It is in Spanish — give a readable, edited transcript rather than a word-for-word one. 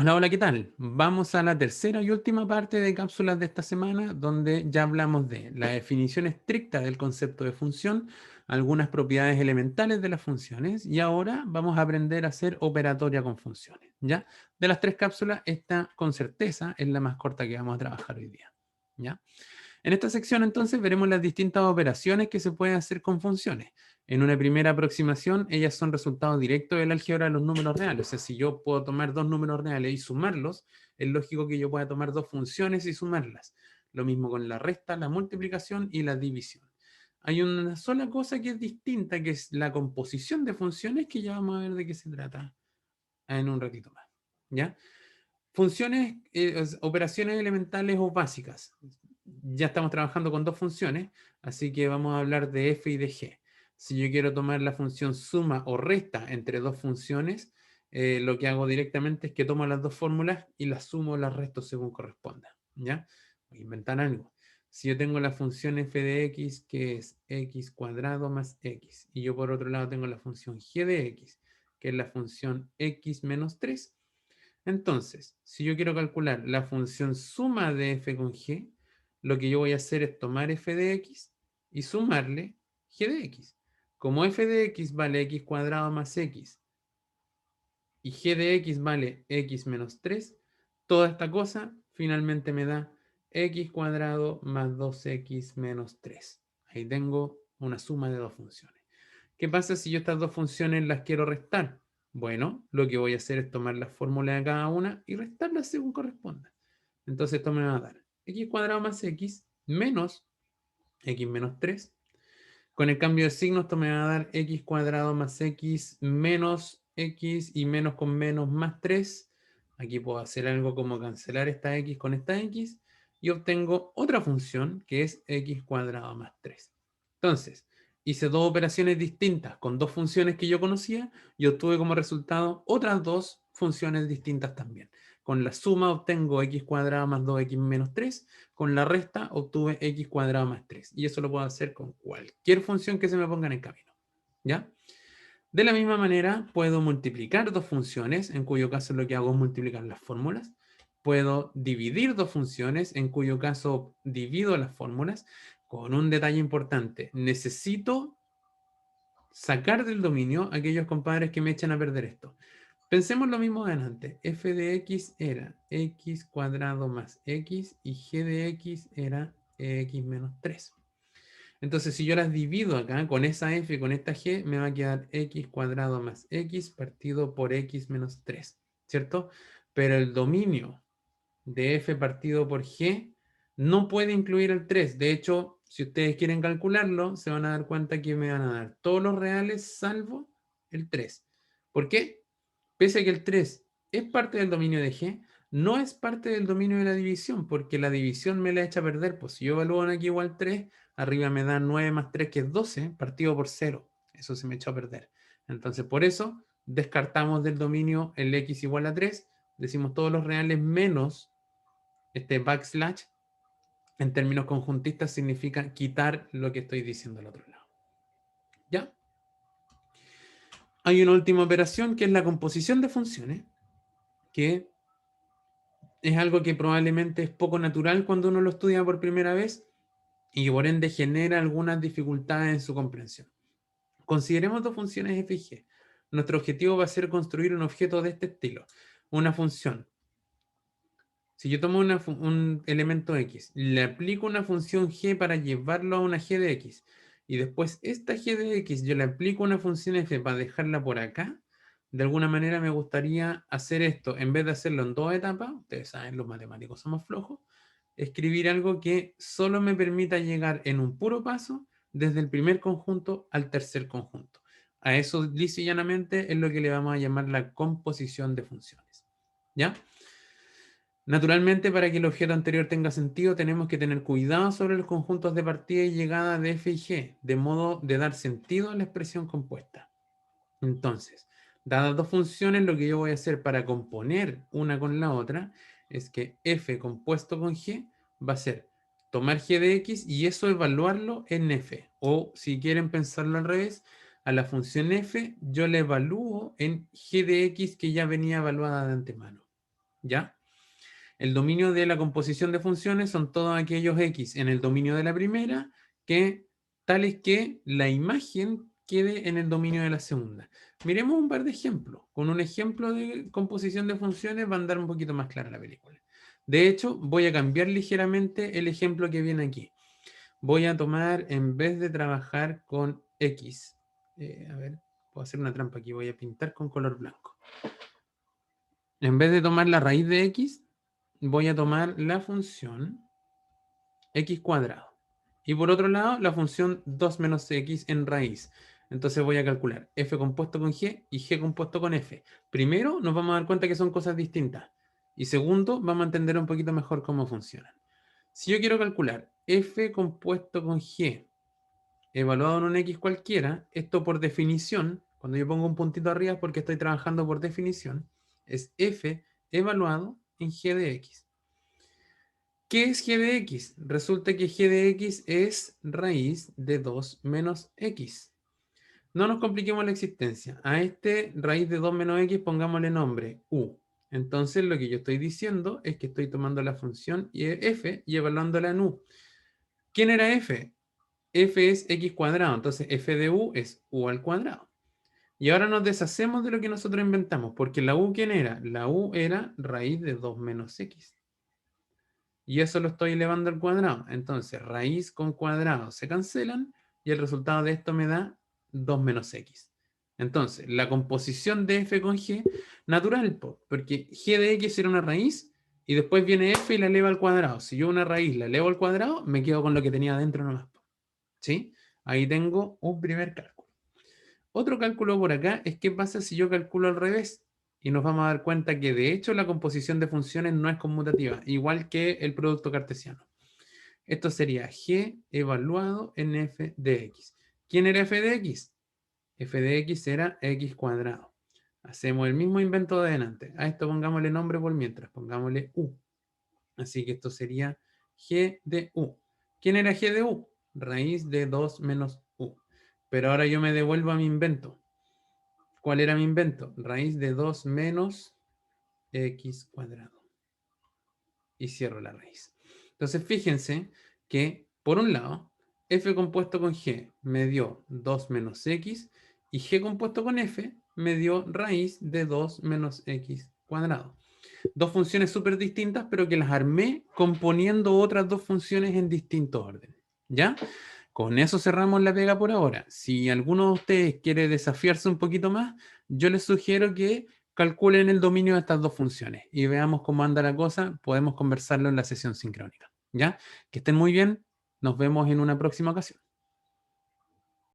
Hola, hola, ¿qué tal? Vamos a la tercera y última parte de cápsulas de esta semana, donde ya hablamos de la definición estricta del concepto de función, algunas propiedades elementales de las funciones, y ahora vamos a aprender a hacer operatoria con funciones, ¿ya? De las tres cápsulas, esta con certeza es la más corta que vamos a trabajar hoy día, ¿ya? En esta sección entonces veremos las distintas operaciones que se pueden hacer con funciones. En una primera aproximación, ellas son resultados directos del álgebra de los números reales. O sea, si yo puedo tomar dos números reales y sumarlos, es lógico que yo pueda tomar dos funciones y sumarlas. Lo mismo con la resta, la multiplicación y la división. Hay una sola cosa que es distinta, que es la composición de funciones, que ya vamos a ver de qué se trata en un ratito más. ¿Ya? Funciones, operaciones elementales o básicas. Ya estamos trabajando con dos funciones, así que vamos a hablar de f y de g. Si yo quiero tomar la función suma o resta entre dos funciones, lo que hago directamente es que tomo las dos fórmulas y las sumo o las resto según corresponda. ¿Ya? Voy a inventar algo. Si yo tengo la función f de x, que es x cuadrado más x, y yo por otro lado tengo la función g de x, que es la función x menos 3. Entonces, si yo quiero calcular la función suma de f con g, lo que yo voy a hacer es tomar f de x y sumarle g de x. Como f de x vale x cuadrado más x y g de x vale x menos 3, toda esta cosa finalmente me da x cuadrado más 2x menos 3. Ahí tengo una suma de dos funciones. ¿Qué pasa si yo estas dos funciones las quiero restar? Bueno, lo que voy a hacer es tomar la fórmula de cada una y restarlas según corresponda. Entonces esto me va a dar x cuadrado más x menos x menos 3. Con el cambio de signo esto me va a dar x cuadrado más x menos x y menos con menos más 3. Aquí puedo hacer algo como cancelar esta x con esta x y obtengo otra función que es x cuadrado más 3. Entonces, hice dos operaciones distintas con dos funciones que yo conocía y obtuve como resultado otras dos funciones distintas también. Con la suma obtengo x cuadrado más 2x menos 3. Con la resta obtuve x cuadrado más 3. Y eso lo puedo hacer con cualquier función que se me ponga en el camino. ¿Ya? De la misma manera, puedo multiplicar dos funciones, en cuyo caso lo que hago es multiplicar las fórmulas. Puedo dividir dos funciones, en cuyo caso divido las fórmulas, con un detalle importante. Necesito sacar del dominio aquellos compadres que me echan a perder esto. Pensemos lo mismo de antes. F de x era x cuadrado más x y g de x era x menos 3. Entonces, si yo las divido acá con esa f y con esta g, me va a quedar x cuadrado más x partido por x menos 3, ¿cierto? Pero el dominio de f partido por g no puede incluir el 3. De hecho, si ustedes quieren calcularlo, se van a dar cuenta que me van a dar todos los reales salvo el 3. ¿Por qué? Pese a que el 3 es parte del dominio de G, no es parte del dominio de la división, porque la división me la echa a perder. Pues si yo evalúo aquí igual 3, arriba me da 9 más 3, que es 12, partido por 0. Eso se me echó a perder. Entonces, por eso, descartamos del dominio el x igual a 3, decimos todos los reales menos este backslash, en términos conjuntistas, significa quitar lo que estoy diciendo al otro lado. ¿Ya? Hay una última operación que es la composición de funciones, que es algo que probablemente es poco natural cuando uno lo estudia por primera vez y por ende genera algunas dificultades en su comprensión. Consideremos dos funciones f y g. Nuestro objetivo va a ser construir un objeto de este estilo. Una función. Si yo tomo un elemento x, le aplico una función g para llevarlo a una g de x, y después esta g de x yo le aplico una función f para dejarla por acá, de alguna manera me gustaría hacer esto, en vez de hacerlo en dos etapas, ustedes saben, los matemáticos somos flojos, escribir algo que solo me permita llegar en un puro paso desde el primer conjunto al tercer conjunto. A eso, lisa y llanamente, es lo que le vamos a llamar la composición de funciones. ¿Ya? Naturalmente, para que el objeto anterior tenga sentido, tenemos que tener cuidado sobre los conjuntos de partida y llegada de f y g, de modo de dar sentido a la expresión compuesta. Entonces, dadas dos funciones, lo que yo voy a hacer para componer una con la otra es que f compuesto con g va a ser tomar g de x y eso evaluarlo en f. O si quieren pensarlo al revés, a la función f yo la evalúo en g de x que ya venía evaluada de antemano. ¿ya? El dominio de la composición de funciones son todos aquellos x en el dominio de la primera, tales que la imagen quede en el dominio de la segunda. Miremos un par de ejemplos. Con un ejemplo de composición de funciones va a andar un poquito más clara la película. De hecho, voy a cambiar ligeramente el ejemplo que viene aquí. Voy a tomar, en vez de trabajar con x, a ver, puedo hacer una trampa aquí, voy a pintar con color blanco. En vez de tomar la raíz de x, voy a tomar la función x cuadrado. Y por otro lado, la función 2 menos x en raíz. Entonces voy a calcular f compuesto con g y g compuesto con f. Primero, nos vamos a dar cuenta que son cosas distintas. Y segundo, vamos a entender un poquito mejor cómo funcionan. Si yo quiero calcular f compuesto con g evaluado en un x cualquiera, esto por definición, cuando yo pongo un puntito arriba es porque estoy trabajando por definición, es f evaluado en g de x. ¿Qué es g de x? Resulta que g de x es raíz de 2 menos x. No nos compliquemos la existencia. A este raíz de 2 menos x pongámosle nombre u. Entonces lo que yo estoy diciendo es que estoy tomando la función f y evaluándola en u. ¿Quién era f? F es x cuadrado, entonces f de u es u al cuadrado. Y ahora nos deshacemos de lo que nosotros inventamos, porque la u, ¿quién era? La u era raíz de 2 menos x. Y eso lo estoy elevando al cuadrado. Entonces, raíz con cuadrado se cancelan y el resultado de esto me da 2 menos x. Entonces, la composición de f con g, natural, porque g de x era una raíz y después viene f y la eleva al cuadrado. Si yo una raíz la elevo al cuadrado, me quedo con lo que tenía adentro nomás. ¿Sí? Ahí tengo un primer cálculo. Otro cálculo por acá es qué pasa si yo calculo al revés. Y nos vamos a dar cuenta que de hecho la composición de funciones no es conmutativa, igual que el producto cartesiano. Esto sería g evaluado en f de x. ¿Quién era f de x? F de x era x cuadrado. Hacemos el mismo invento de delante. A esto pongámosle nombre por mientras, pongámosle u. Así que esto sería g de u. ¿Quién era g de u? Raíz de 2 menos u. Pero ahora yo me devuelvo a mi invento. ¿Cuál era mi invento? Raíz de 2 menos x cuadrado. Y cierro la raíz. Entonces fíjense que, por un lado, f compuesto con g me dio 2 menos x y g compuesto con f me dio raíz de 2 menos x cuadrado. Dos funciones súper distintas, pero que las armé componiendo otras dos funciones en distintos órdenes. ¿Ya? Con eso cerramos la pega por ahora. Si alguno de ustedes quiere desafiarse un poquito más, yo les sugiero que calculen el dominio de estas dos funciones y veamos cómo anda la cosa. Podemos conversarlo en la sesión sincrónica. ¿Ya? Que estén muy bien. Nos vemos en una próxima ocasión.